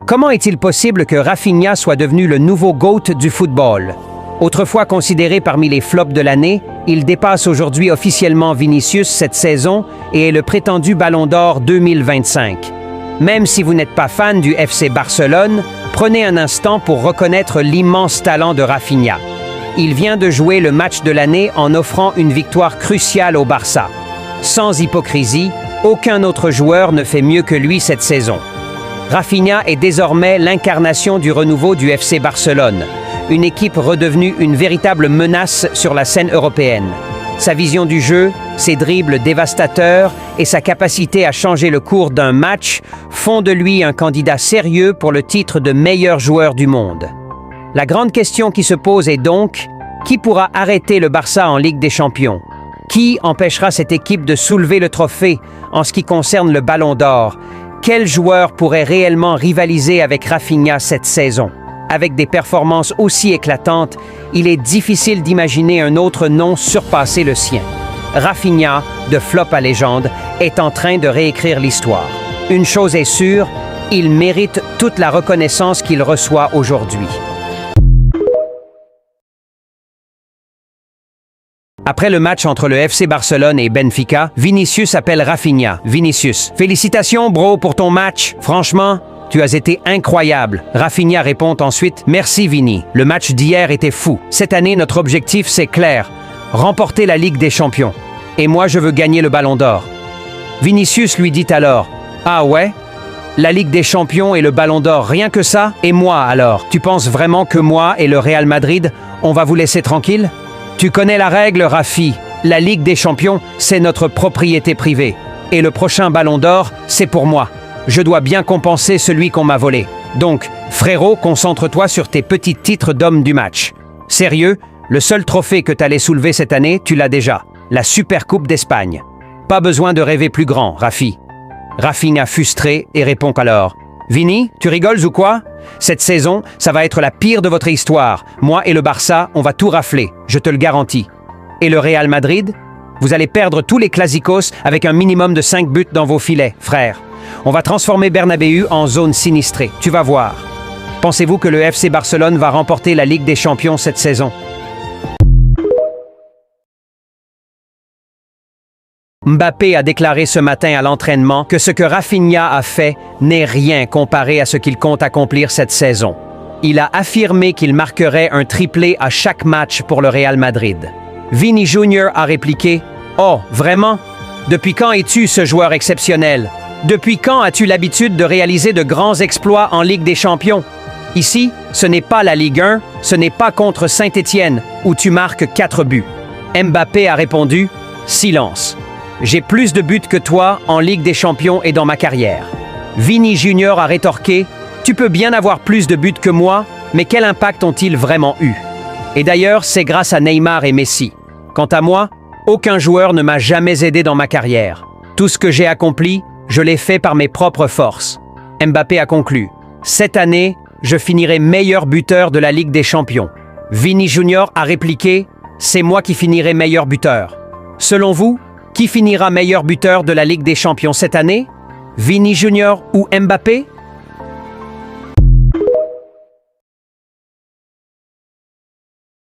Comment est-il possible que Rafinha soit devenu le nouveau GOAT du football? Autrefois considéré parmi les flops de l'année, il dépasse aujourd'hui officiellement Vinicius cette saison et est le prétendu Ballon d'Or 2025. Même si vous n'êtes pas fan du FC Barcelone, prenez un instant pour reconnaître l'immense talent de Rafinha. Il vient de jouer le match de l'année en offrant une victoire cruciale au Barça. Sans hypocrisie, aucun autre joueur ne fait mieux que lui cette saison. Rafinha est désormais l'incarnation du renouveau du FC Barcelone, une équipe redevenue une véritable menace sur la scène européenne. Sa vision du jeu, ses dribbles dévastateurs et sa capacité à changer le cours d'un match font de lui un candidat sérieux pour le titre de meilleur joueur du monde. La grande question qui se pose est donc, qui pourra arrêter le Barça en Ligue des Champions? Qui empêchera cette équipe de soulever le trophée en ce qui concerne le Ballon d'Or? Quel joueur pourrait réellement rivaliser avec Rafinha cette saison? Avec des performances aussi éclatantes, il est difficile d'imaginer un autre nom surpasser le sien. Rafinha, de flop à légende, est en train de réécrire l'histoire. Une chose est sûre, il mérite toute la reconnaissance qu'il reçoit aujourd'hui. Après le match entre le FC Barcelone et Benfica, Vinicius appelle Rafinha. Vinicius, félicitations bro pour ton match. Franchement, tu as été incroyable. Rafinha répond ensuite, merci Vini. Le match d'hier était fou. Cette année, notre objectif c'est clair. Remporter la Ligue des Champions. Et moi, je veux gagner le Ballon d'Or. Vinicius lui dit alors, ah ouais? La Ligue des Champions et le Ballon d'Or, rien que ça? Et moi alors? Tu penses vraiment que moi et le Real Madrid, on va vous laisser tranquille? Tu connais la règle, Rafi. La Ligue des Champions, c'est notre propriété privée. Et le prochain Ballon d'Or, c'est pour moi. Je dois bien compenser celui qu'on m'a volé. Donc, frérot, concentre-toi sur tes petits titres d'homme du match. Sérieux, le seul trophée que t'allais soulever cette année, tu l'as déjà. La Supercoupe d'Espagne. Pas besoin de rêver plus grand, Rafi. Rafinha frustré et répond alors, Vini, tu rigoles ou quoi? Cette saison, ça va être la pire de votre histoire. Moi et le Barça, on va tout rafler, je te le garantis. Et le Real Madrid? Vous allez perdre tous les clasicos avec un minimum de 5 buts dans vos filets, frère. On va transformer Bernabéu en zone sinistrée, tu vas voir. Pensez-vous que le FC Barcelone va remporter la Ligue des Champions cette saison? Mbappé a déclaré ce matin à l'entraînement que ce que Rafinha a fait n'est rien comparé à ce qu'il compte accomplir cette saison. Il a affirmé qu'il marquerait un triplé à chaque match pour le Real Madrid. Vini Jr. a répliqué « Oh, vraiment? Depuis quand es-tu ce joueur exceptionnel? Depuis quand as-tu l'habitude de réaliser de grands exploits en Ligue des Champions? Ici, ce n'est pas la Ligue 1, ce n'est pas contre Saint-Étienne, où tu marques 4 buts. » Mbappé a répondu « Silence. J'ai plus de buts que toi en Ligue des Champions et dans ma carrière. » Vini Jr. a rétorqué « Tu peux bien avoir plus de buts que moi, mais quel impact ont-ils vraiment eu? Et d'ailleurs, c'est grâce à Neymar et Messi. Quant à moi, aucun joueur ne m'a jamais aidé dans ma carrière. Tout ce que j'ai accompli, je l'ai fait par mes propres forces. » Mbappé a conclu « Cette année, je finirai meilleur buteur de la Ligue des Champions. » Vini Jr. a répliqué « C'est moi qui finirai meilleur buteur. » Selon vous, qui finira meilleur buteur de la Ligue des Champions cette année? Vini Jr. ou Mbappé?